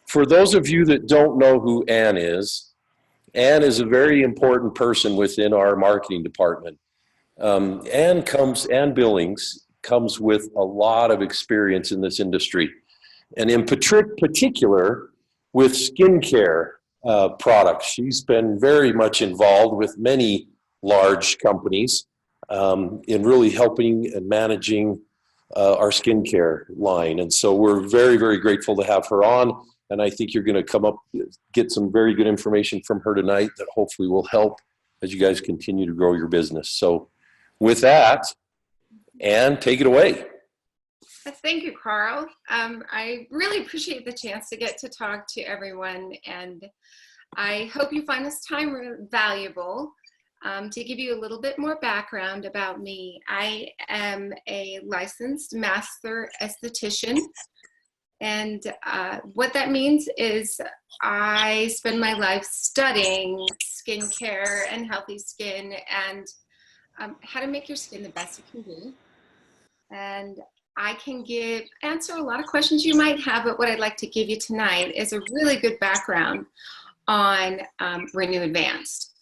For those of you that don't know who Ann is a very important person within our marketing department. Ann Billings comes with a lot of experience in this industry, and in particular with skincare products. She's been very much involved with many large companies in really helping and managing our skincare line. And so we're very, very grateful to have her on. And I think you're going to get some very good information from her tonight that hopefully will help as you guys continue to grow your business. So with that, Ann, take it away. Thank you, Carl. I really appreciate the chance to get to talk to everyone, and I hope you find this time valuable. To give you a little bit more background about me, I am a licensed master esthetician, and what that means is I spend my life studying skincare and healthy skin and how to make your skin the best it can be. And I can answer a lot of questions you might have, but what I'd like to give you tonight is a really good background on RENU Advanced.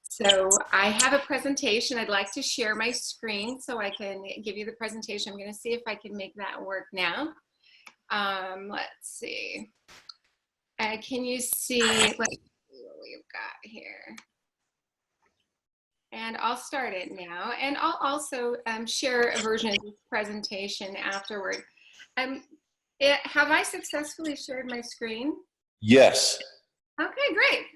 So I have a presentation. I'd like to share my screen so I can give you the presentation. I'm going to see if I can make that work now. Let's see. Can you see, let's see what we've got here. And I'll start it now. And I'll also share a version of this presentation afterward. Have I successfully shared my screen? Yes. Okay, great.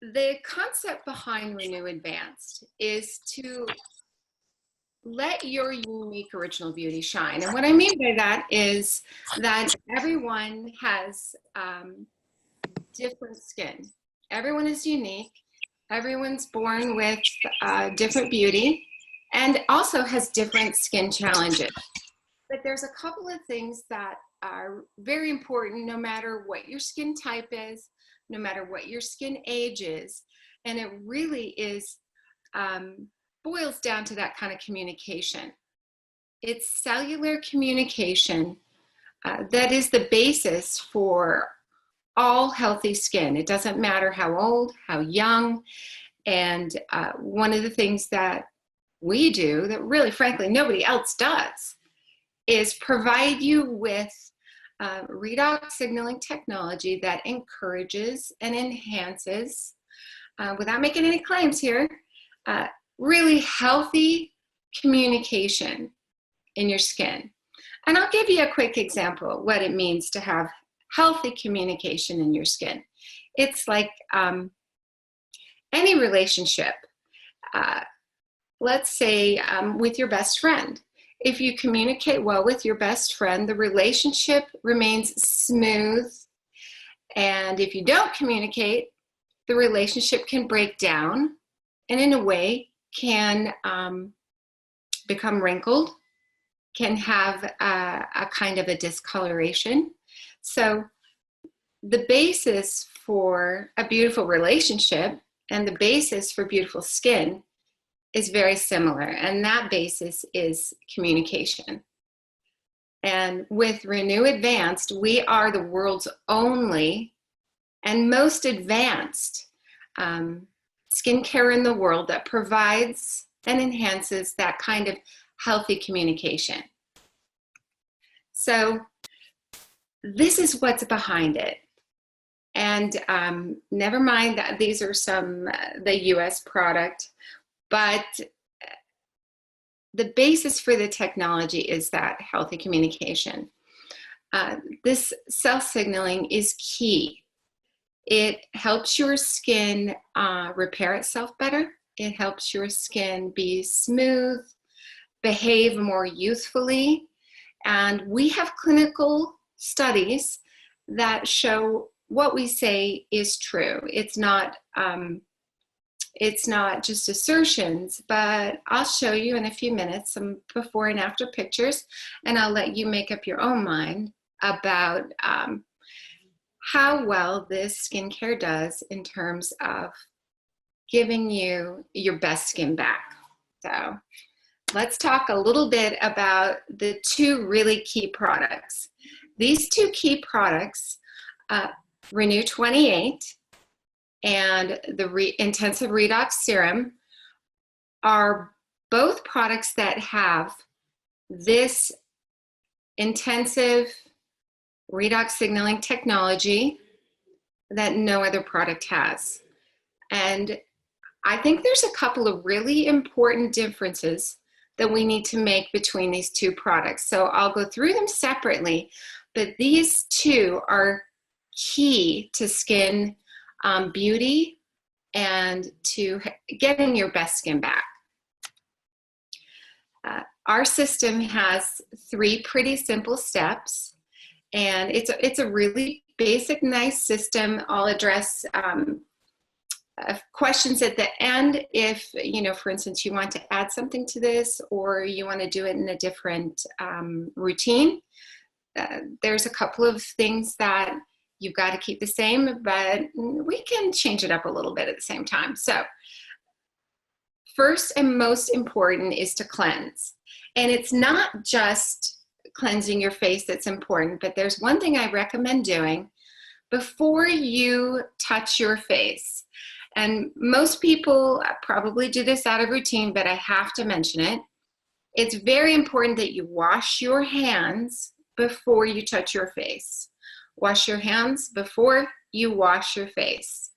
The concept behind RENU Advanced is to let your unique original beauty shine. And what I mean by that is that everyone has different skin. Everyone is unique. Everyone's born with different beauty and also has different skin challenges. But there's a couple of things that are very important no matter what your skin type is, no matter what your skin age is. And it really is, boils down to that kind of communication. It's cellular communication that is the basis for all healthy skin. It doesn't matter how old, how young. And one of the things that we do that really, frankly, nobody else does is provide you with redox signaling technology that encourages and enhances, without making any claims here, really healthy communication in your skin. And I'll give you a quick example of what it means to have healthy communication in your skin. It's like any relationship. Let's say with your best friend. If you communicate well with your best friend, the relationship remains smooth. And if you don't communicate, the relationship can break down and in a way can become wrinkled, can have a kind of a discoloration. So the basis for a beautiful relationship and the basis for beautiful skin is very similar, and that basis is communication. And with RENU Advanced, we are the world's only and most advanced skincare in the world that provides and enhances that kind of healthy communication. So this is what's behind it. And never mind that these are the US product, but the basis for the technology is that healthy communication. This cell signaling is key. It helps your skin repair itself better. It helps your skin be smooth, behave more youthfully. And we have clinical studies that show what we say is true. It's not just assertions, but I'll show you in a few minutes some before and after pictures, and I'll let you make up your own mind about how well this skincare does in terms of giving you your best skin back. So let's talk a little bit about the two really key products. These two key products, RENU 28 and the Intensive Redox Serum, are both products that have this intensive redox signaling technology that no other product has. And I think there's a couple of really important differences that we need to make between these two products. So I'll go through them separately, but these two are key to skin beauty and to getting your best skin back. Our system has 3 pretty simple steps, and it's a really basic, nice system. I'll address questions at the end if, for instance, you want to add something to this or you want to do it in a different routine. There's a couple of things that you've got to keep the same, but we can change it up a little bit at the same time. So first and most important is to cleanse. And it's not just cleansing your face that's important, but there's one thing I recommend doing before you touch your face. And most people probably do this out of routine, but I have to mention it. It's very important that you wash your hands before you touch your face. Wash your hands before you wash your face.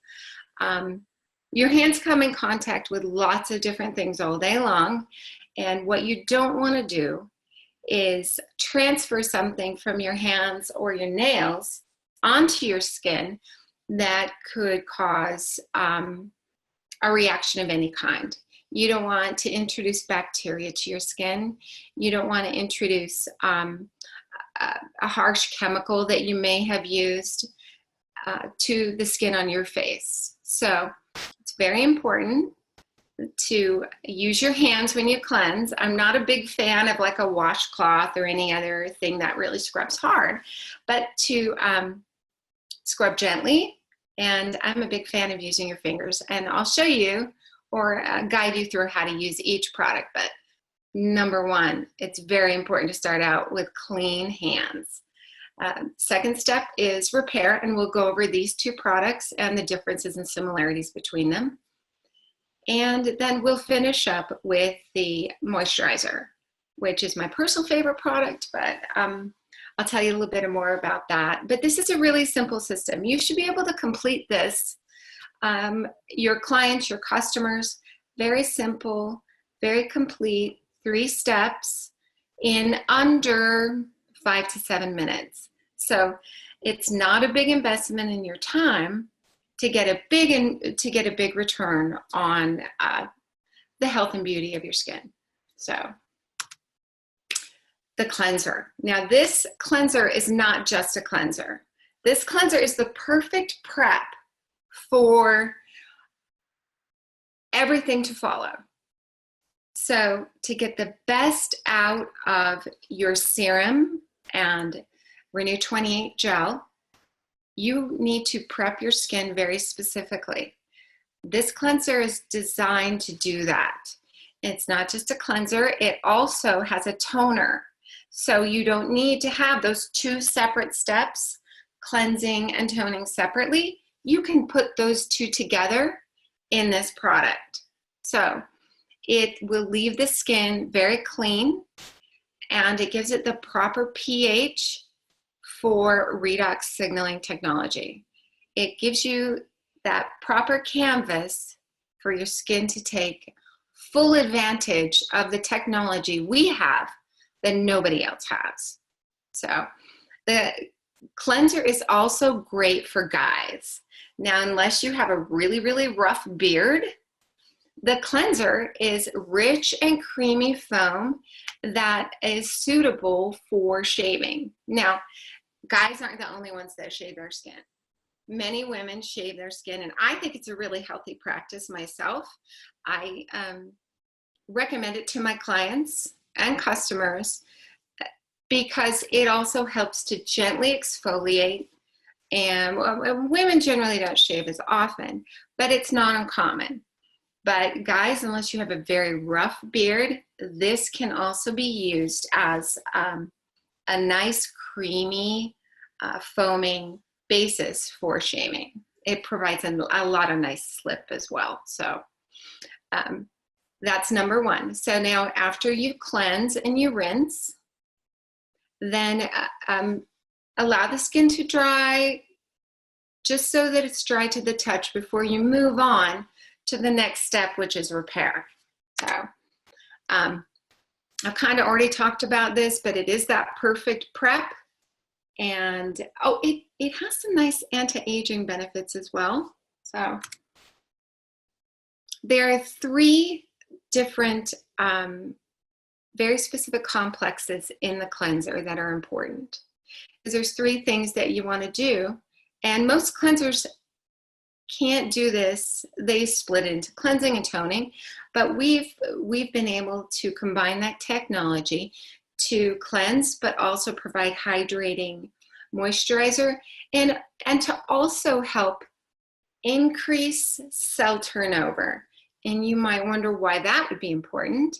Your hands come in contact with lots of different things all day long. And what you don't want to do is transfer something from your hands or your nails onto your skin that could cause a reaction of any kind. You don't want to introduce bacteria to your skin. You don't want to introduce a harsh chemical that you may have used to the skin on your face. So it's very important to use your hands when you cleanse. I'm not a big fan of like a washcloth or any other thing that really scrubs hard, but to scrub gently. And I'm a big fan of using your fingers, and I'll show you or guide you through how to use each product. But number one, it's very important to start out with clean hands. Second step is repair, and we'll go over these two products and the differences and similarities between them. And then we'll finish up with the moisturizer, which is my personal favorite product, but I'll tell you a little bit more about that. But this is a really simple system. You should be able to complete this. Your clients, your customers, very simple, very complete, 3 steps in under 5 to 7 minutes. So it's not a big investment in your time to get a big return on the health and beauty of your skin. So the cleanser. Now this cleanser is not just a cleanser. This cleanser is the perfect prep for everything to follow. So to get the best out of your serum and RENU 28 gel, you need to prep your skin very specifically. This cleanser is designed to do that. It's not just a cleanser, it also has a toner. So you don't need to have those 2 separate steps, cleansing and toning separately. You can put those 2 together in this product. So it will leave the skin very clean, and it gives it the proper pH for redox signaling technology. It gives you that proper canvas for your skin to take full advantage of the technology we have that nobody else has. So the cleanser is also great for guys. Now, unless you have a really, really rough beard, the cleanser is rich and creamy foam that is suitable for shaving. Now, guys aren't the only ones that shave their skin. Many women shave their skin, and I think it's a really healthy practice myself. I recommend it to my clients and customers because it also helps to gently exfoliate. And women generally don't shave as often, but it's not uncommon. But guys, unless you have a very rough beard, this can also be used as a nice creamy foaming basis for shaving. It provides a lot of nice slip as well. So that's number one. So now after you cleanse and you rinse, then allow the skin to dry just so that it's dry to the touch before you move on to the next step, which is repair. So I've kind of already talked about this, but it is that perfect prep. And oh, it has some nice anti-aging benefits as well. So there are 3 different very specific complexes in the cleanser that are important. Because there's 3 things that you want to do, and most cleansers can't do this. They split into cleansing and toning, but we've been able to combine that technology to cleanse, but also provide hydrating moisturizer, and to also help increase cell turnover. And you might wonder why that would be important.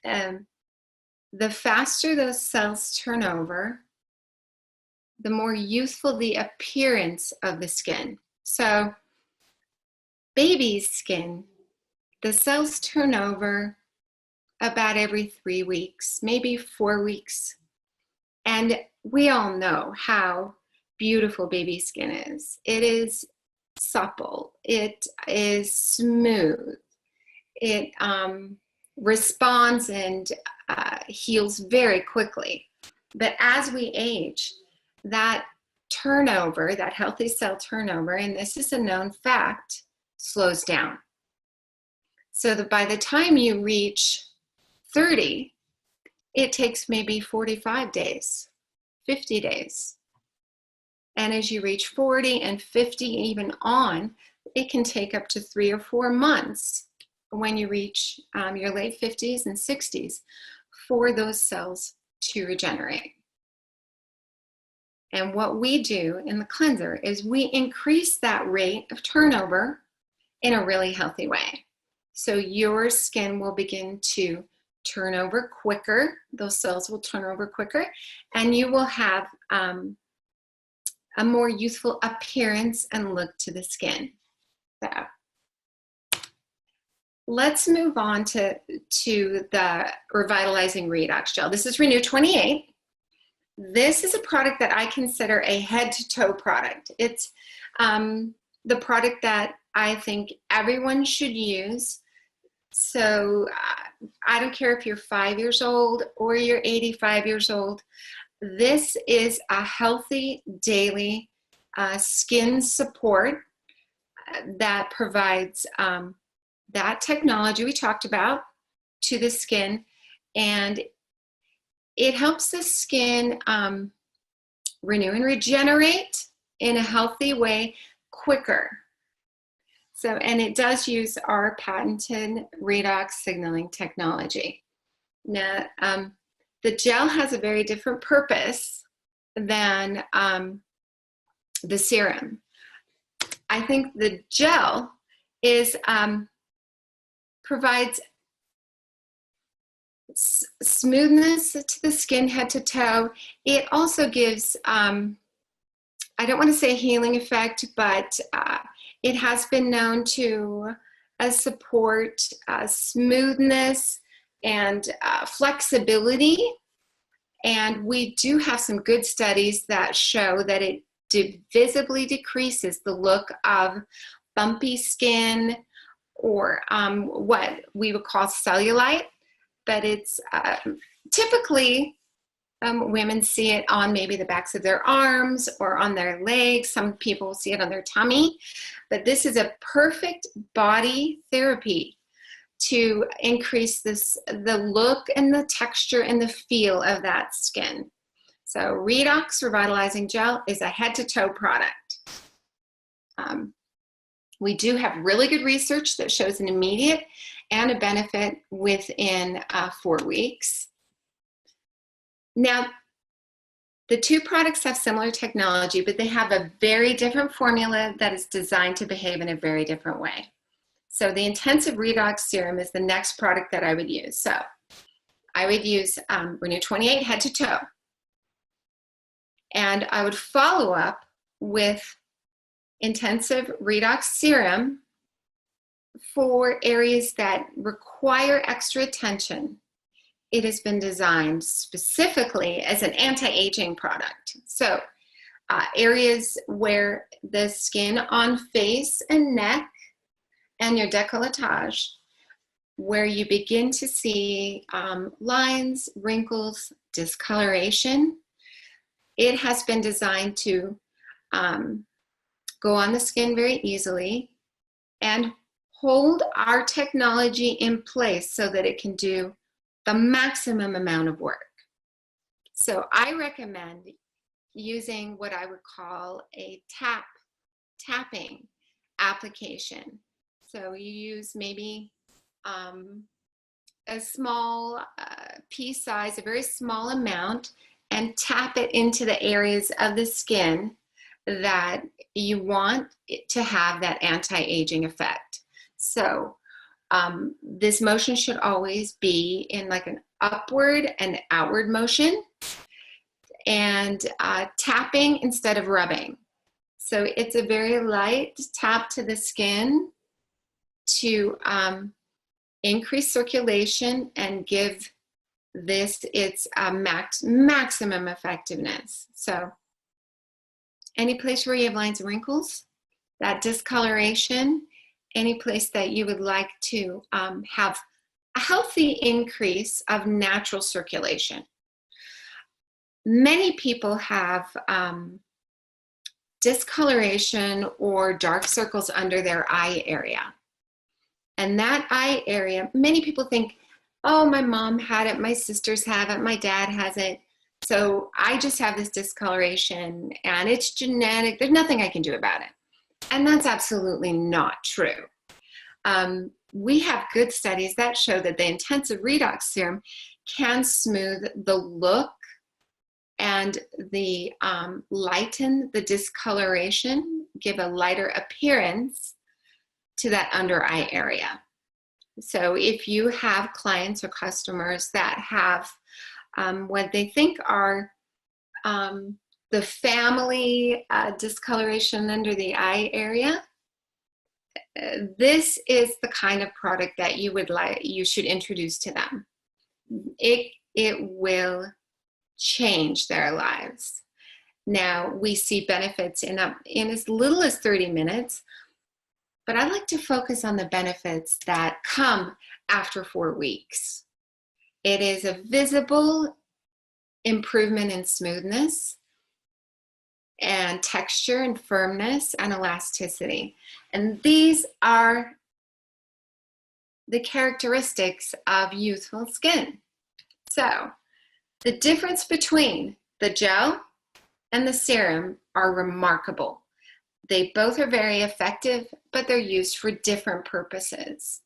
The faster those cells turn over, the more youthful the appearance of the skin. So baby's skin, the cells turn over about every 3 weeks, maybe 4 weeks. And we all know how beautiful baby skin is. It is supple, it is smooth, it responds and heals very quickly. But as we age, that turnover, that healthy cell turnover, and this is a known fact, slows down. So that by the time you reach 30, it takes maybe 45 days, 50 days. And as you reach 40 and 50, even on, it can take up to 3 or 4 months when you reach your late 50s and 60s for those cells to regenerate. And what we do in the cleanser is we increase that rate of turnover in a really healthy way. So your skin will begin to turn over quicker. Those cells will turn over quicker, and you will have a more youthful appearance and look to the skin. So let's move on to the Revitalizing Redox Gel. This is RENU 28. This is a product that I consider a head-to-toe product. It's the product that I think everyone should use. So I don't care if you're 5 years old or you're 85 years old. This is a healthy daily skin support that provides that technology we talked about to the skin, and it helps the skin renew and regenerate in a healthy way quicker. So, and it does use our patented redox signaling technology. Now, the gel has a very different purpose than the serum. I think the gel is provides smoothness to the skin head to toe. It also gives, I don't want to say a healing effect, but it has been known to support smoothness and flexibility. And we do have some good studies that show that it visibly decreases the look of bumpy skin or what we would call cellulite. But it's typically women see it on maybe the backs of their arms or on their legs. Some people see it on their tummy. But this is a perfect body therapy to increase the look and the texture and the feel of that skin. So Redox Revitalizing Gel is a head-to-toe product. We do have really good research that shows an immediate and a benefit within 4 weeks. Now, the two products have similar technology, but they have a very different formula that is designed to behave in a very different way. So the Intensive Redox Serum is the next product that I would use. So I would use RENU 28 head to toe. And I would follow up with Intensive Redox Serum for areas that require extra attention. It has been designed specifically as an anti-aging product. So areas where the skin on face and neck and your décolletage, where you begin to see lines, wrinkles, discoloration, it has been designed to go on the skin very easily and hold our technology in place so that it can do the maximum amount of work. So I recommend using what I would call a tapping application. So you use maybe a small pea size, a very small amount, and tap it into the areas of the skin that you want it to have that anti-aging effect. So this motion should always be in like an upward and outward motion, and tapping instead of rubbing. So it's a very light tap to the skin to increase circulation and give this its maximum effectiveness. So any place where you have lines and wrinkles, that discoloration, any place that you would like to have a healthy increase of natural circulation. Many people have discoloration or dark circles under their eye area. And that eye area, many people think, oh, my mom had it, my sisters have it, my dad has it, so I just have this discoloration and it's genetic, there's nothing I can do about it. And that's absolutely not true. We have good studies that show that the Intensive Redox Serum can smooth the look and the lighten the discoloration, give a lighter appearance to that under eye area. So if you have clients or customers that have what they think are the family discoloration under the eye area, this is the kind of product that you should introduce to them. It will change their lives. Now, we see benefits in as little as 30 minutes, but I like to focus on the benefits that come after 4 weeks. It is a visible improvement in smoothness and texture and firmness and elasticity. And these are the characteristics of youthful skin. So the difference between the gel and the serum are remarkable. They both are very effective, but they're used for different purposes.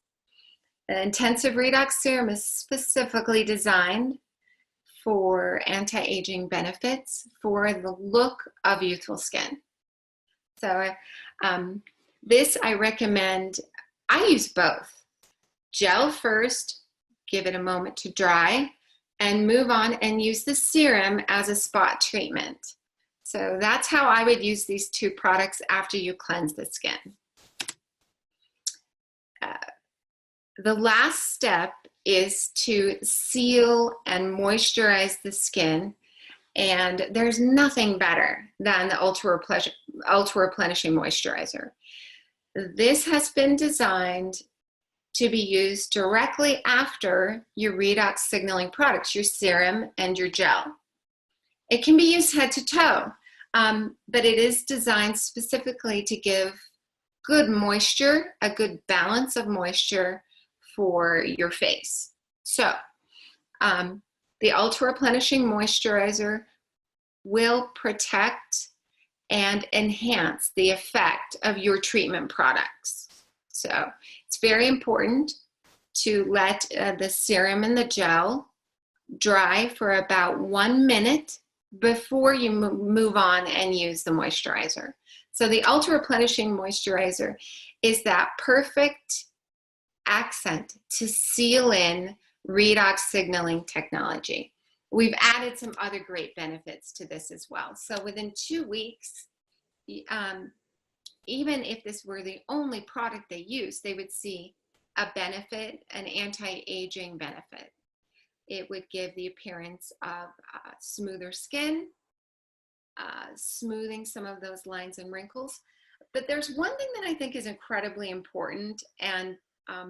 The Intensive Redox Serum is specifically designed for anti-aging benefits for the look of youthful skin. So this I recommend, I use both. Gel first, give it a moment to dry, and move on and use the serum as a spot treatment. So that's how I would use these two products after you cleanse the skin. The last step is to seal and moisturize the skin, and there's nothing better than the Ultra Replenishing Moisturizer. This has been designed to be used directly after your redox signaling products, your serum and your gel. It can be used head to toe, but it is designed specifically to give good moisture, a good balance of moisture for your face. So the Ultra Replenishing Moisturizer will protect and enhance the effect of your treatment products. So it's very important to let the serum and the gel dry for about 1 minute before you move on and use the moisturizer. So the Ultra Replenishing Moisturizer is that perfect accent to seal in redox signaling technology. We've added some other great benefits to this as well. So within 2 weeks, even if this were the only product they use, they would see a benefit, an anti-aging benefit. It would give the appearance of smoother skin, smoothing some of those lines and wrinkles. But there's one thing that I think is incredibly important and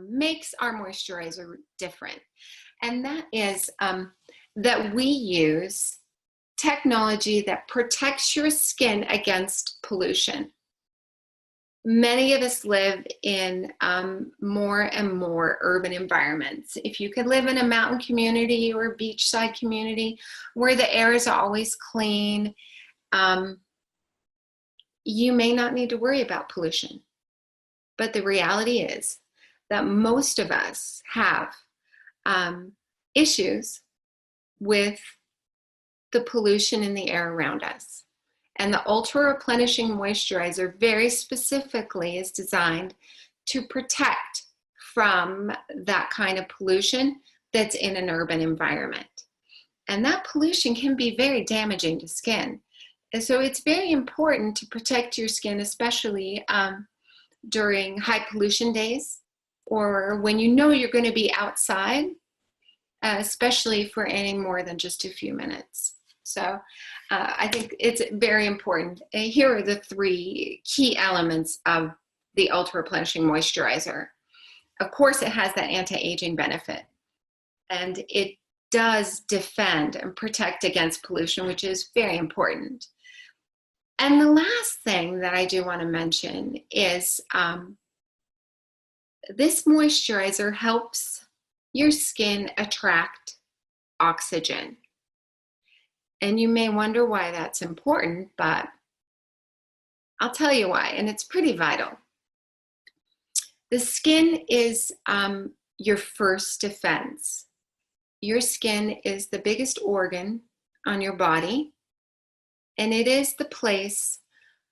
makes our moisturizer different. And that is that we use technology that protects your skin against pollution. Many of us live in more and more urban environments. If you could live in a mountain community or a beachside community where the air is always clean, you may not need to worry about pollution. But the reality is that most of us have issues with the pollution in the air around us. And the Ultra Replenishing Moisturizer very specifically is designed to protect from that kind of pollution that's in an urban environment. And that pollution can be very damaging to skin. And so it's very important to protect your skin, especially during high pollution days or when you know you're going to be outside, especially for any more than just a few minutes. So I think it's very important. Here are the 3 key elements of the Ultra Replenishing Moisturizer. Of course, it has that anti-aging benefit, and it does defend and protect against pollution, which is very important. And the last thing that I do want to mention is this moisturizer helps your skin attract oxygen. And you may wonder why that's important, but I'll tell you why, and it's pretty vital. The skin is your first defense. Your skin is the biggest organ on your body, and it is the place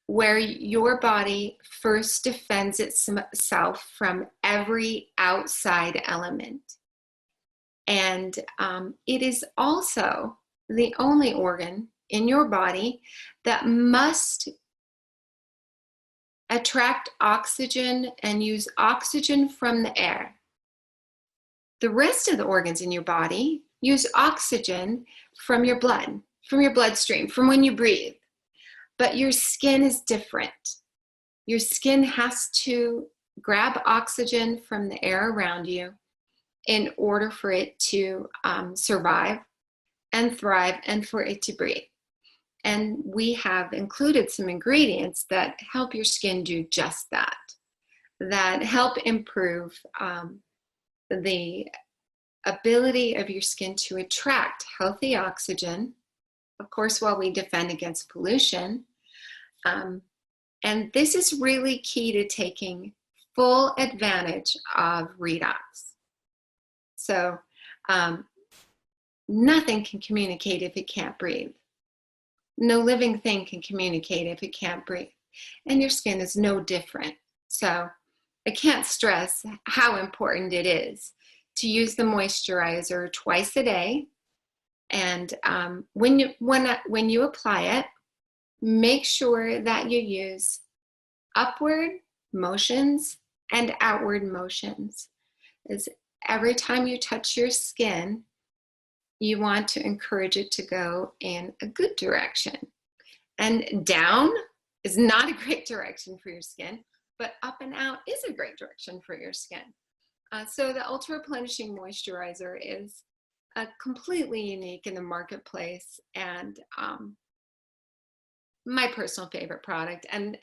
where your body first defends itself from every outside element. And it is also the only organ in your body that must attract oxygen and use oxygen from the air. The rest of the organs in your body use oxygen from your blood, from your bloodstream, from when you breathe. But your skin is different. Your skin has to grab oxygen from the air around you in order for it to survive and thrive and for it to breathe. And we have included some ingredients that help your skin do just that, that help improve the ability of your skin to attract healthy oxygen, of course, while we defend against pollution. And this is really key to taking full advantage of redox. So nothing can communicate if it can't breathe. No living thing can communicate if it can't breathe. And your skin is no different. So I can't stress how important it is to use the moisturizer twice a day. And when you apply it, make sure that you use upward motions and outward motions. As every time you touch your skin, you want to encourage it to go in a good direction. And down is not a great direction for your skin, but up and out is a great direction for your skin. So the Ultra Replenishing Moisturizer is completely unique in the marketplace and my personal favorite product. And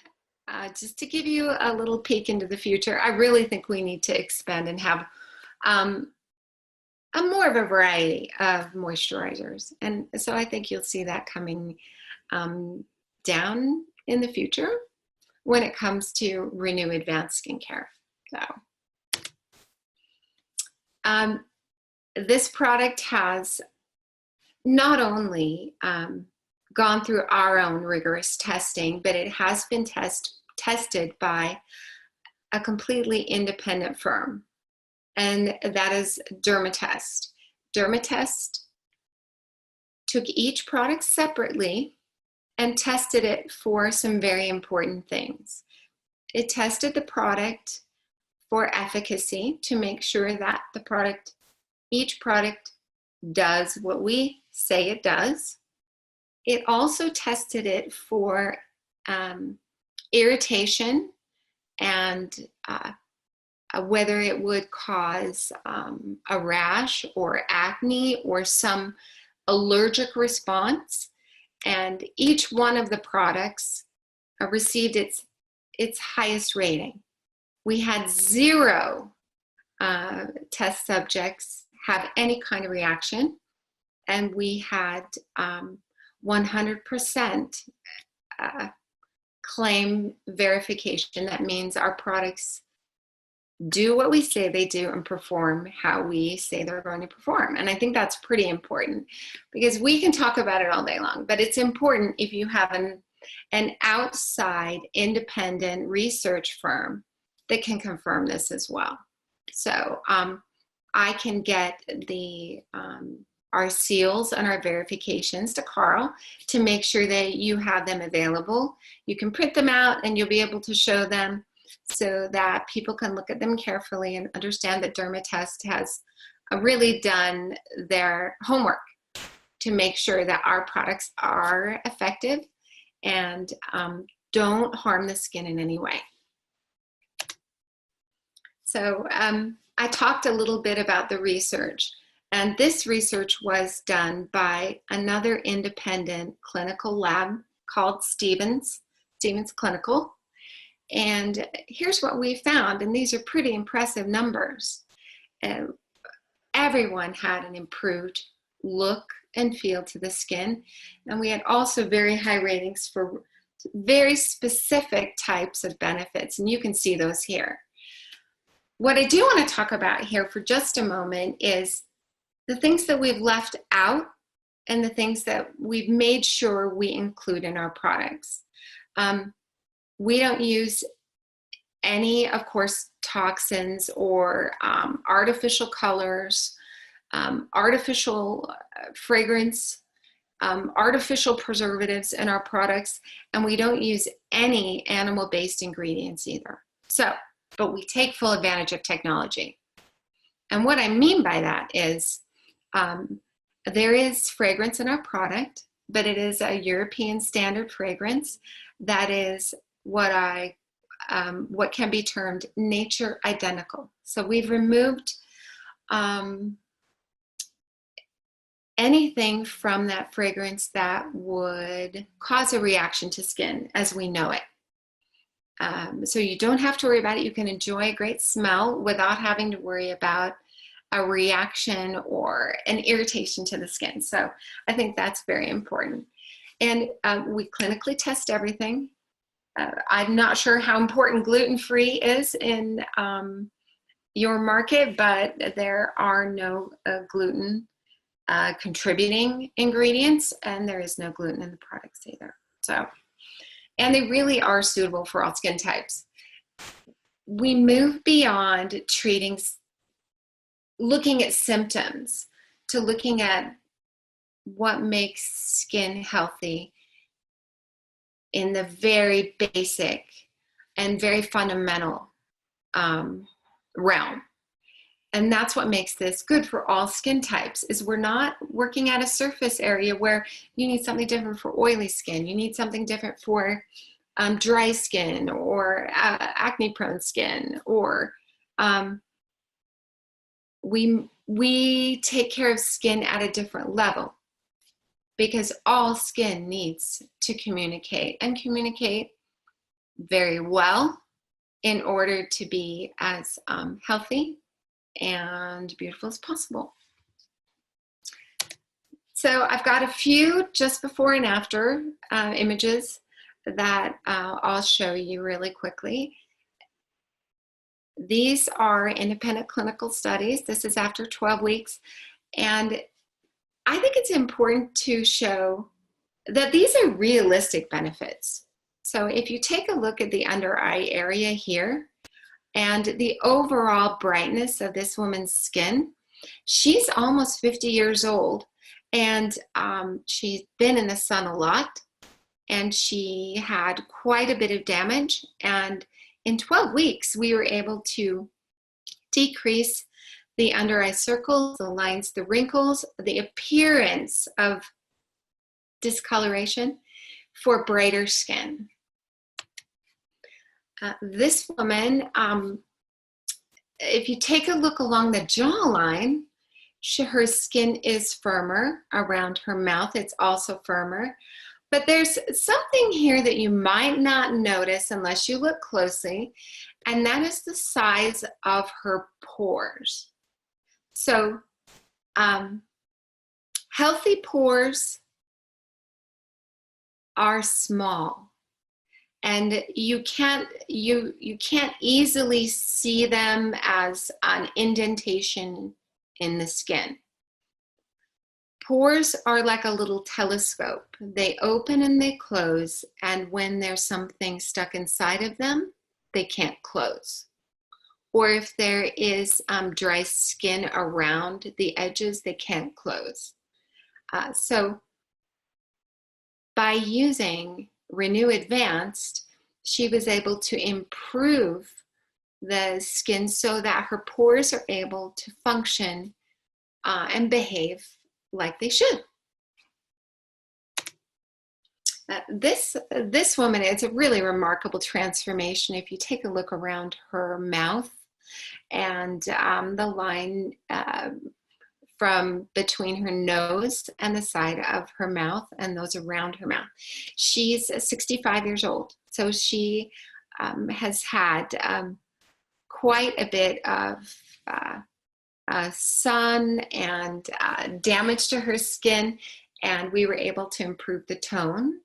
just to give you a little peek into the future, I really think we need to expand and have a more of a variety of moisturizers. And so I think you'll see that coming down in the future when it comes to RENU Advanced Skincare. So this product has not only gone through our own rigorous testing, but it has been tested by a completely independent firm. and that is Dermatest. Dermatest took each product separately and tested it for some very important things. It tested the product for efficacy to make sure that each product does what we say it does. It also tested it for irritation and whether it would cause a rash or acne or some allergic response. And each one of the products received its highest rating. We had 0 test subjects have any kind of reaction, and we had 100% claim verification. That means our products do what we say they do and perform how we say they're going to perform. And I think that's pretty important, because we can talk about it all day long, but it's important if you have an outside independent research firm that can confirm this as well. So I can get our seals and our verifications to Carl to make sure that you have them available. You can print them out and you'll be able to show them so that people can look at them carefully and understand that Dermatest has really done their homework to make sure that our products are effective and don't harm the skin in any way. So I talked a little bit about the research, and this research was done by another independent clinical lab called Stevens Clinical. And here's what we found, and these are pretty impressive numbers. Everyone had an improved look and feel to the skin, and we had also very high ratings for very specific types of benefits, and you can see those here. What I do want to talk about here for just a moment is the things that we've left out and the things that we've made sure we include in our products. We don't use any, of course, toxins or artificial colors, artificial fragrance, artificial preservatives in our products, and we don't use any animal-based ingredients either. But we take full advantage of technology. And what I mean by that is there is fragrance in our product, but it is a European standard fragrance that is what can be termed nature identical. So we've removed anything from that fragrance that would cause a reaction to skin as we know it. So you don't have to worry about it. You can enjoy a great smell without having to worry about a reaction or an irritation to the skin. So I think that's very important. And we clinically test everything. I'm not sure how important gluten-free is in your market, but there are no gluten contributing ingredients, and there is no gluten in the products either. So, and they really are suitable for all skin types. We move beyond looking at symptoms to looking at what makes skin healthy in the very basic and very fundamental realm. And that's what makes this good for all skin types, is we're not working at a surface area where you need something different for oily skin. You need something different for dry skin or acne-prone skin, or we take care of skin at a different level, because all skin needs to communicate and communicate very well in order to be as healthy and beautiful as possible. So I've got a few just before and after images that I'll show you really quickly. These are independent clinical studies. This is after 12 weeks. And I think it's important to show that these are realistic benefits. So if you take a look at the under eye area here, and the overall brightness of this woman's skin. She's almost 50 years old, and she's been in the sun a lot, and she had quite a bit of damage. And in 12 weeks, we were able to decrease the under eye circles, the lines, the wrinkles, the appearance of discoloration for brighter skin. This woman, if you take a look along the jawline, her skin is firmer around her mouth. It's also firmer. But there's something here that you might not notice unless you look closely, and that is the size of her pores. So healthy pores are small, and you can't easily see them as an indentation in the skin. Pores are like a little telescope. They open and they close, and when there's something stuck inside of them, they can't close. Or if there is dry skin around the edges, they can't close. So by using RENU Advanced, she was able to improve the skin so that her pores are able to function and behave like they should. This woman, it's a really remarkable transformation. If you take a look around her mouth and the line from between her nose and the side of her mouth and those around her mouth. She's 65 years old, so she has had quite a bit of sun and damage to her skin, and we were able to improve the tone,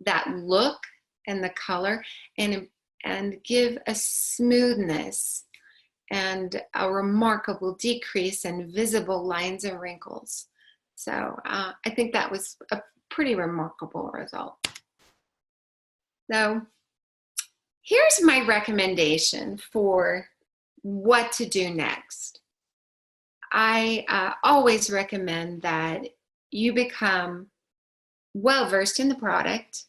that look, and the color, and give a smoothness and a remarkable decrease in visible lines and wrinkles. So I think that was a pretty remarkable result. So here's my recommendation for what to do next. I always recommend that you become well-versed in the product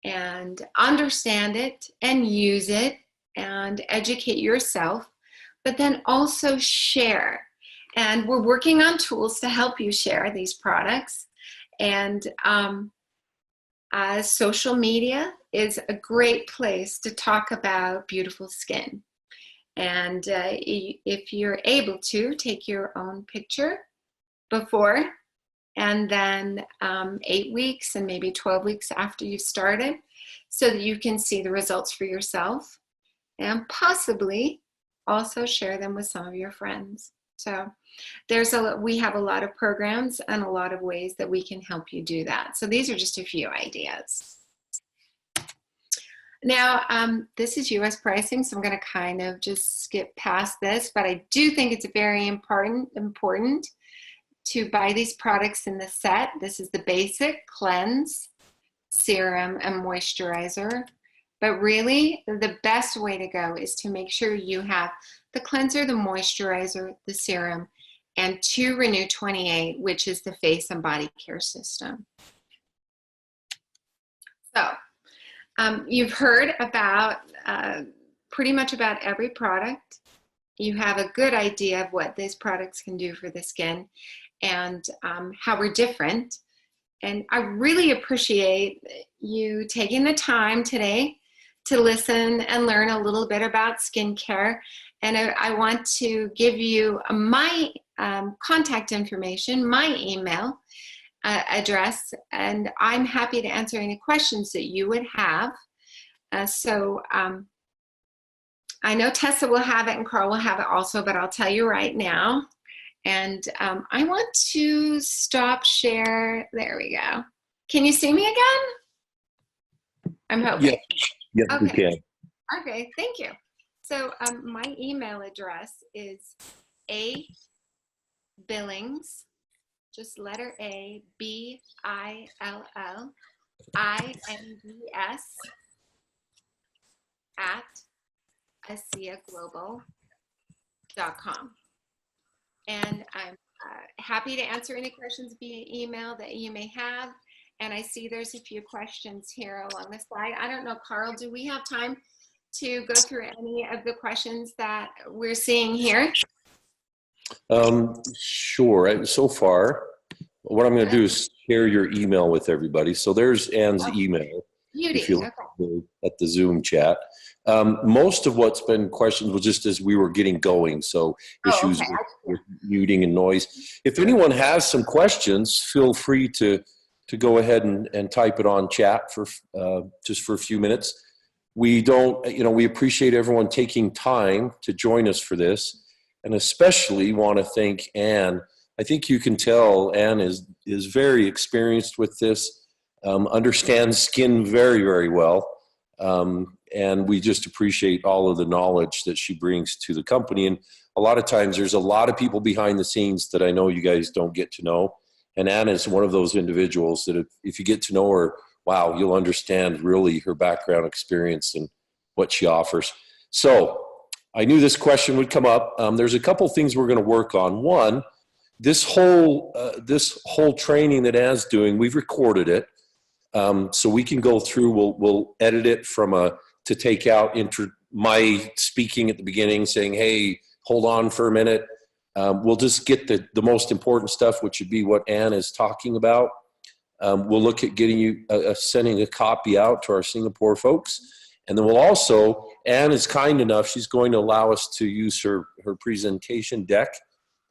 and understand it and use it and educate yourself, but then also share. And we're working on tools to help you share these products. And social media is a great place to talk about beautiful skin. And if you're able to, take your own picture before and then 8 weeks and maybe 12 weeks after you started, so that you can see the results for yourself and possibly also share them with some of your friends. So we have a lot of programs and a lot of ways that we can help you do that. So these are just a few ideas. Now, this is US pricing, so I'm going to kind of just skip past this, but I do think it's very important to buy these products in the set. This is the basic cleanse, serum, and moisturizer. But really, the best way to go is to make sure you have the cleanser, the moisturizer, the serum, and 2 RENU 28, which is the face and body care system. So, you've heard about pretty much about every product. You have a good idea of what these products can do for the skin and how we're different. And I really appreciate you taking the time today to listen and learn a little bit about skincare. And I want to give you my contact information, my email address, and I'm happy to answer any questions that you would have. I know Tessa will have it and Carl will have it also, but I'll tell you right now. And I want to stop share. There we go. Can you see me again? I'm hoping. Yes, okay. we can. Okay, thank you. So my email address is Billings, just letter A, BILLINGS @ aseaglobal.com. And I'm happy to answer any questions via email that you may have. And I see there's a few questions here along the side. I don't know, Carl, do we have time to go through any of the questions that we're seeing here? Sure. So far, what I'm going to do is share your email with everybody. So there's Ann's email. Beauty. If you look at the Zoom chat. Most of what's been questioned was just as we were getting going. So issues with muting and noise. If anyone has some questions, feel free to go ahead and type it on chat for just for a few minutes. We don't, we appreciate everyone taking time to join us for this, and especially want to thank Ann. I think you can tell Ann is very experienced with this, understands skin very, very well, and we just appreciate all of the knowledge that she brings to the company. And a lot of times there's a lot of people behind the scenes that I know you guys don't get to know. And Anna is one of those individuals that if you get to know her, wow, you'll understand really her background experience and what she offers. So I knew this question would come up. There's a couple things we're going to work on. One, this whole training that Anna's doing, we've recorded it. So we can go through, we'll edit it to take out my speaking at the beginning saying, hey, hold on for a minute. We'll just get the most important stuff, which would be what Ann is talking about. We'll look at getting you sending a copy out to our Singapore folks. And then we'll also, Ann is kind enough, she's going to allow us to use her presentation deck.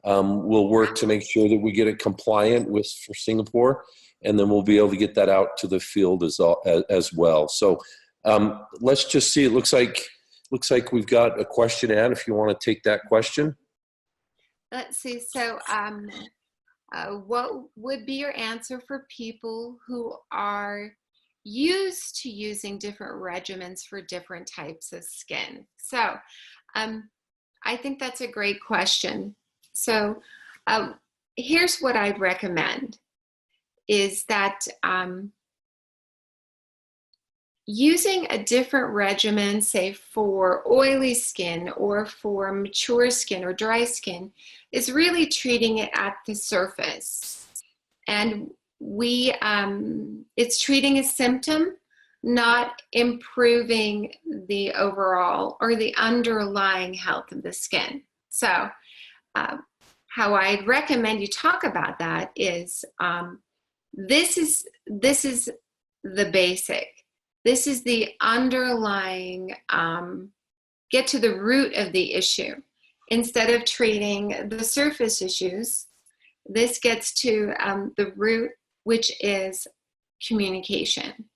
We'll work to make sure that we get it compliant for Singapore, and then we'll be able to get that out to the field as well. So let's just see. It looks like we've got a question, Ann, if you want to take that question. Let's see. So what would be your answer for people who are used to using different regimens for different types of skin? So I think that's a great question. So here's what I'd recommend is that using a different regimen, say for oily skin or for mature skin or dry skin, is really treating it at the surface. And it's treating a symptom, not improving the overall or the underlying health of the skin. So how I'd recommend you talk about that is this is the basic. This is the underlying, get to the root of the issue. Instead of treating the surface issues, this gets to the root, which is communication.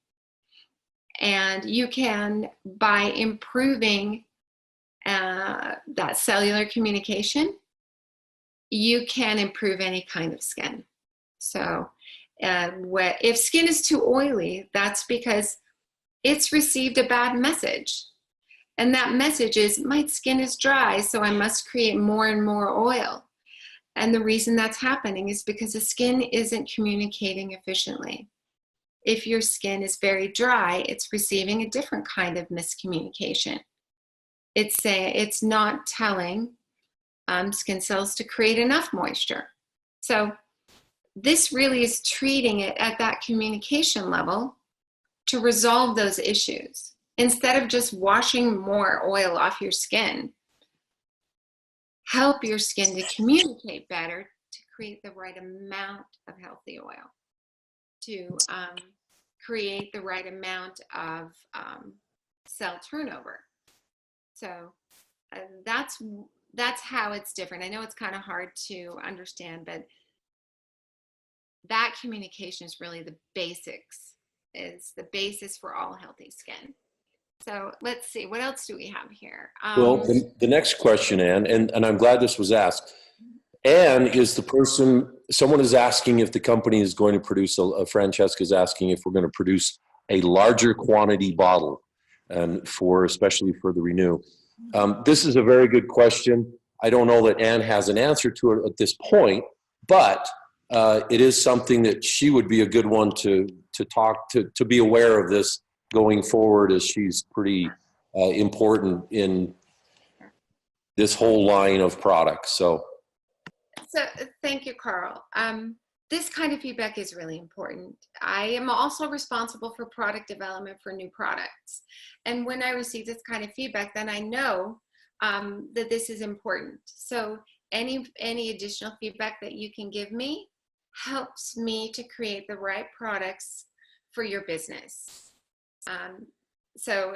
And you can, by improving that cellular communication, you can improve any kind of skin. So if skin is too oily, that's because it's received a bad message. And that message is, my skin is dry, so I must create more and more oil. And the reason that's happening is because the skin isn't communicating efficiently. If your skin is very dry, it's receiving a different kind of miscommunication. It's not telling skin cells to create enough moisture. So this really is treating it at that communication level to resolve those issues. Instead of just washing more oil off your skin, help your skin to communicate better to create the right amount of healthy oil, to create the right amount of cell turnover. So that's how it's different. I know it's kind of hard to understand, but that communication is really the basics, is the basis for all healthy skin. So let's see, what else do we have here? Well, the next question, Ann, and I'm glad this was asked. Ann is the person, someone is asking if the company is going to produce, Francesca's asking if we're going to produce a larger quantity bottle, especially for the RENU. This is a very good question. I don't know that Ann has an answer to it at this point, but it is something that she would be a good one to talk to be aware of this going forward, as she's pretty important in this whole line of products. So Thank you, Carl. This kind of feedback is really important. I am also responsible for product development for new products. And when I receive this kind of feedback, then I know that this is important. So any additional feedback that you can give me helps me to create the right products for your business. So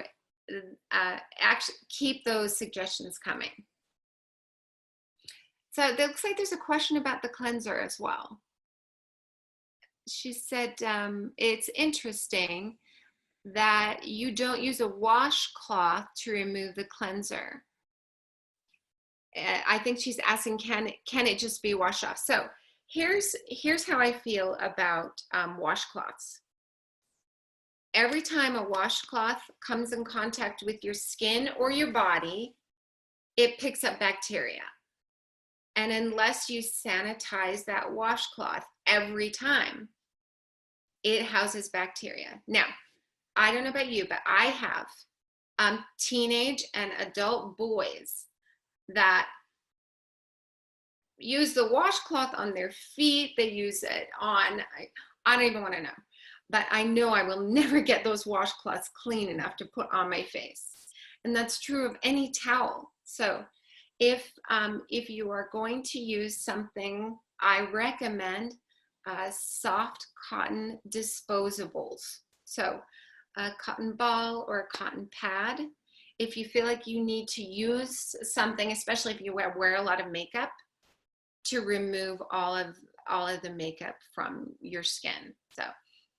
actually keep those suggestions coming. So it looks like there's a question about the cleanser as well. She said it's interesting that you don't use a washcloth to remove the cleanser. I think she's asking, can it just be washed off? So here's how I feel about washcloths. Every time a washcloth comes in contact with your skin or your body, it picks up bacteria. And unless you sanitize that washcloth every time, it houses bacteria. Now, I don't know about you, but I have teenage and adult boys that use the washcloth on their feet. They use it on, I don't even want to know. But I know I will never get those washcloths clean enough to put on my face. And that's true of any towel. So if you are going to use something, I recommend soft cotton disposables. So a cotton ball or a cotton pad. If you feel like you need to use something, especially if you wear a lot of makeup, to remove all of the makeup from your skin. So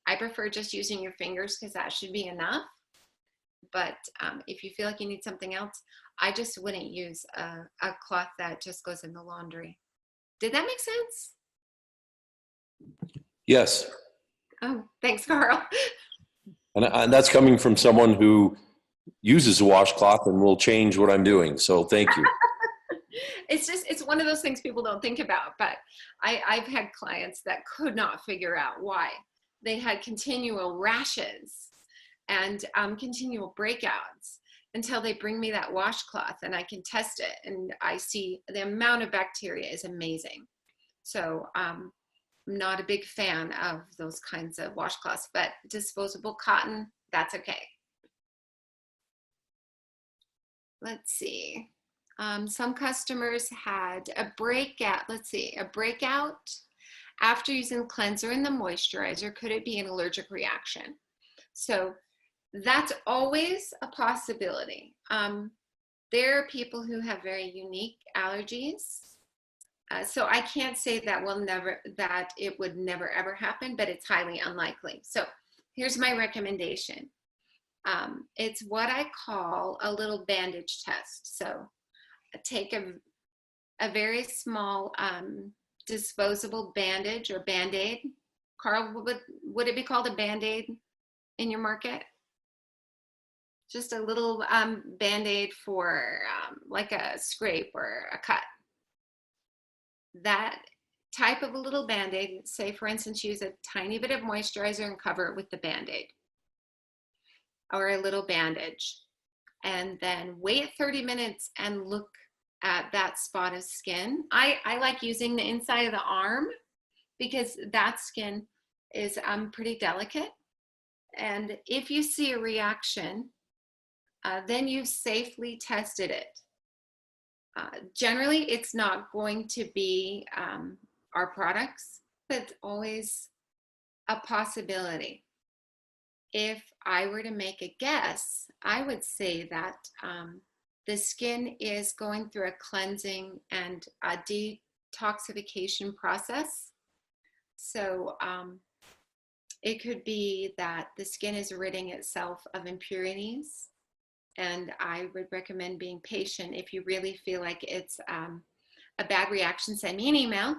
I prefer just using your fingers because that should be enough. But if you feel like you need something else, I just wouldn't use a cloth that just goes in the laundry. Did that make sense? yes. Oh, thanks, Carl. And that's coming from someone who uses a washcloth and will change what I'm doing. So thank you. It's one of those things people don't think about, but I've had clients that could not figure out why. They had continual rashes and continual breakouts until they bring me that washcloth and I can test it and I see the amount of bacteria is amazing. So I'm not a big fan of those kinds of washcloths, but disposable cotton, that's okay. Let's see. Some customers had a breakout. Let's see, a breakout after using the cleanser and the moisturizer. Could it be an allergic reaction? So that's always a possibility. There are people who have very unique allergies. So I can't say that it would never ever happen, but it's highly unlikely. So here's my recommendation. It's what I call a little bandage test. So take a very small disposable bandage or Band-Aid. Carl, would it be called a Band-Aid in your market? Just a little Band-Aid for like a scrape or a cut. That type of a little Band-Aid, say for instance, use a tiny bit of moisturizer and cover it with the Band-Aid or a little bandage. And then wait 30 minutes and look at that spot of skin. I like using the inside of the arm because that skin is pretty delicate. And if you see a reaction, then you've safely tested it. Generally, it's not going to be our products, but it's always a possibility. If I were to make a guess, I would say that the skin is going through a cleansing and a detoxification process. So it could be that the skin is ridding itself of impurities. And I would recommend being patient. If you really feel like it's a bad reaction, send me an email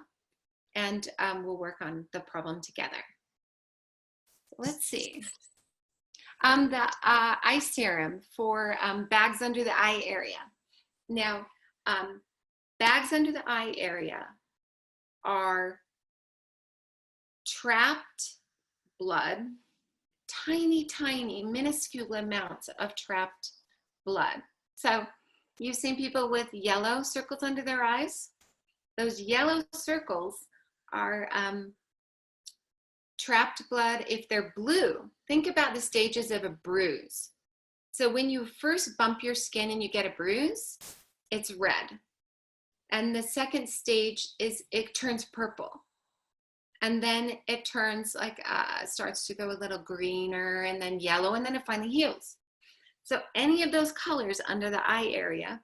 and we'll work on the problem together. Let's see. The eye serum for bags under the eye area. Now, bags under the eye area are trapped blood, tiny, minuscule amounts of trapped blood. So You've seen people with yellow circles under their eyes. Those yellow circles are trapped blood. If they're blue, think about the stages of a bruise. So when you first bump your skin and you get a bruise, it's red. And the second stage is it turns purple. And then it turns like, starts to go a little greener and then yellow, and then it finally heals. So any of those colors under the eye area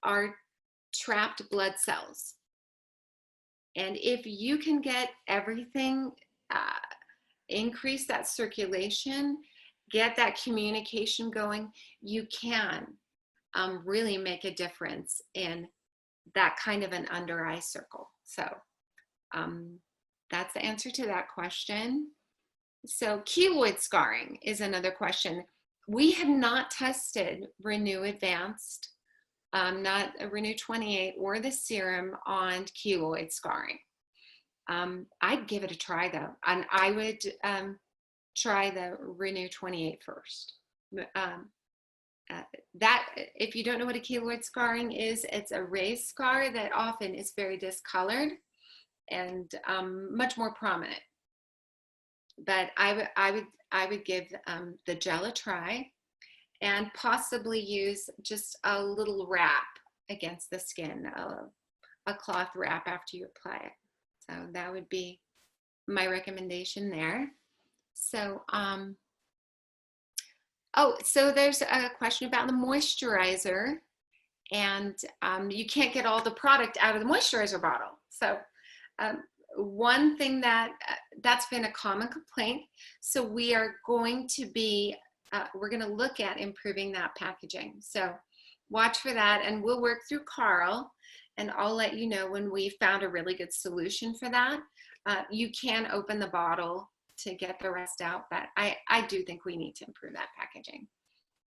are trapped blood cells. And if you can get everything, increase that circulation, get that communication going, you can really make a difference in that kind of an under eye circle. So that's the answer to that question. So keloid scarring is another question. We have not tested RENU Advanced, not a RENU 28 or the serum on keloid scarring. I'd give it a try though, and I would try the RENU 28 first. That, if you don't know what a keloid scarring is, it's a raised scar that often is very discolored and much more prominent. But I would give the gel a try and possibly use just a little wrap against the skin, a cloth wrap after you apply it. So that would be my recommendation there. So, so there's a question about the moisturizer, and you can't get all the product out of the moisturizer bottle. So one thing that's been a common complaint. So we are going to be, we're going to look at improving that packaging. So watch for that, and we'll work through Carl, and I'll let you know when we found a really good solution for that. You can open the bottle to get the rest out, but I do think we need to improve that packaging.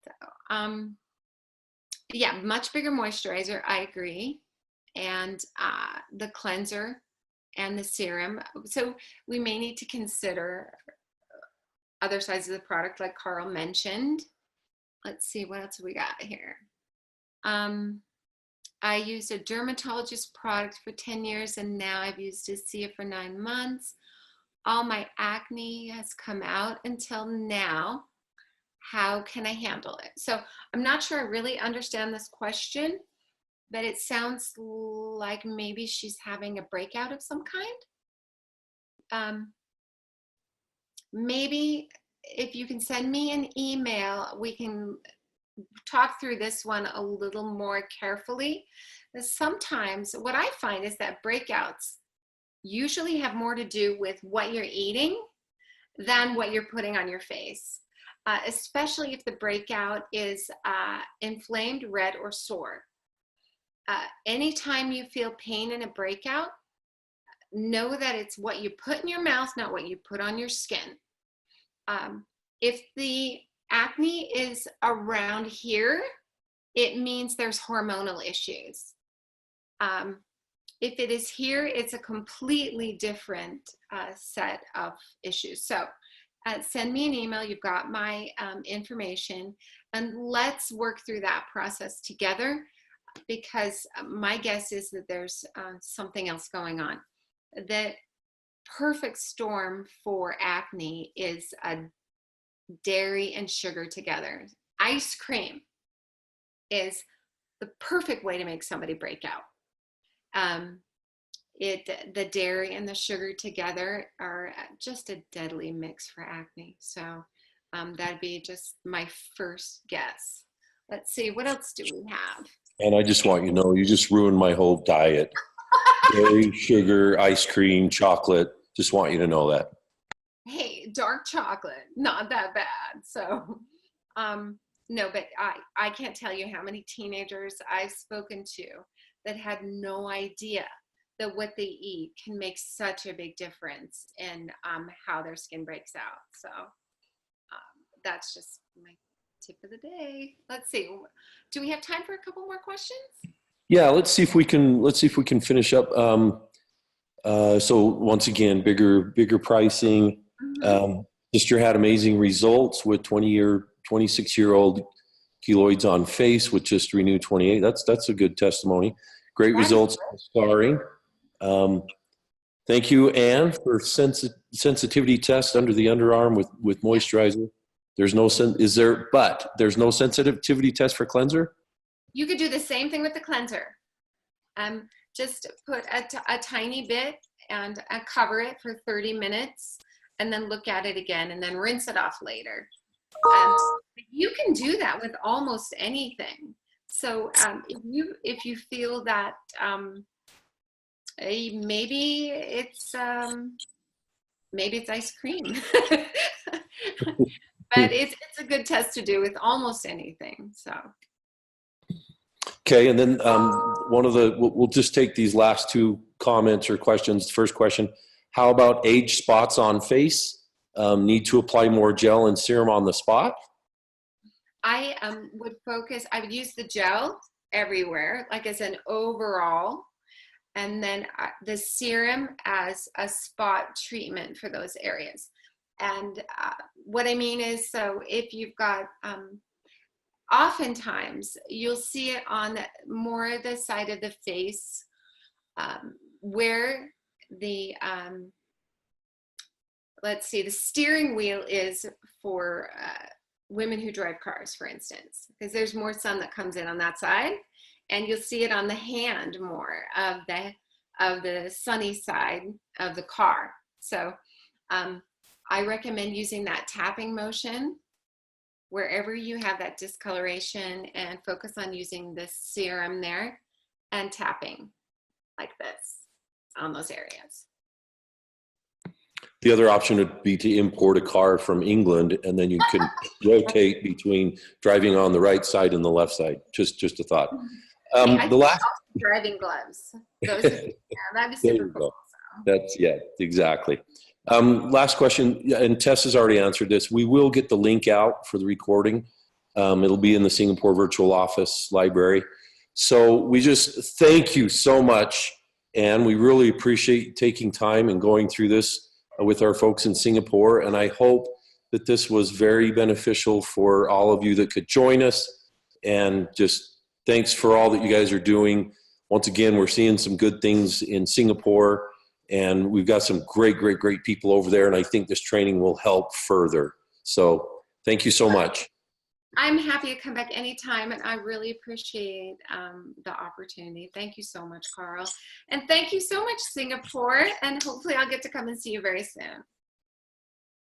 So yeah, much bigger moisturizer, I agree, and the cleanser and the serum. So we may need to consider other sides of the product like Carl mentioned. Let's see, what else we got here. I used a dermatologist product for 10 years and now I've used Asea for 9 months. All my acne has come out until now. How can I handle it? So I'm not sure I really understand this question, but it sounds like maybe she's having a breakout of some kind. Maybe if you can send me an email, we can talk through this one a little more carefully. Sometimes what I find is that breakouts usually have more to do with what you're eating than what you're putting on your face, especially if the breakout is inflamed, red, or sore. Anytime you feel pain in a breakout, know that it's what you put in your mouth, not what you put on your skin. If the acne is around here, it means there's hormonal issues. If it is here, it's a completely different set of issues. So send me an email. You've got my information, and let's work through that process together, because my guess is that there's something else going on. The perfect storm for acne is a dairy and sugar together. Ice cream is the perfect way to make somebody break out. The dairy and the sugar together are just a deadly mix for acne. So that'd be just my first guess. Let's see, what else do we have? And I just want you to know, you just ruined my whole diet. Dairy, sugar, ice cream, chocolate. Just want you to know that. Hey, dark chocolate, not that bad. So, no, but I can't tell you how many teenagers I've spoken to that had no idea that what they eat can make such a big difference in how their skin breaks out. So that's just my tip of the day. Let's see. Do we have time for a couple more questions? Yeah, let's see if we can finish up. So once again, bigger pricing. Mm-hmm. Sister had amazing results with 26-year-old keloids on face with just RENU 28. That's a good testimony. Great results on scarring. Thank you, Anne, for sensitivity test under the underarm with moisturizer. There's no there's no sensitivity test for cleanser? You could do the same thing with the cleanser. Just put a tiny bit and cover it for 30 minutes and then look at it again and then rinse it off later. You can do that with almost anything. So if you feel that maybe it's ice cream, but it's a good test to do with almost anything. So. Okay, and then we'll just take these last two comments or questions. First question, how about age spots on face? Need to apply more gel and serum on the spot? I would use the gel everywhere, like as an overall, and then the serum as a spot treatment for those areas. And what I mean is, so if you've got, oftentimes you'll see it on more the side of the face where the, let's see, the steering wheel is for women who drive cars, for instance, because there's more sun that comes in on that side, and you'll see it on the hand more of the sunny side of the car. So I recommend using that tapping motion wherever you have that discoloration, and focus on using the serum there and tapping like this on those areas. The other option would be to import a car from England, and then you can rotate between driving on the right side and the left side. Just a thought. The last driving gloves. Those that'd be super cool. So. That's exactly. Last question, and Tess has already answered this. We will get the link out for the recording. It'll be in the Singapore Virtual Office Library. So we just thank you so much, and we really appreciate taking time and going through this with our folks in Singapore. And I hope that this was very beneficial for all of you that could join us. And just thanks for all that you guys are doing. Once again, we're seeing some good things in Singapore, and we've got some great people over there. And I think this training will help further. So thank you so much. I'm happy to come back anytime, and I really appreciate the opportunity. Thank you so much, Carl. And thank you so much, Singapore, and hopefully I'll get to come and see you very soon.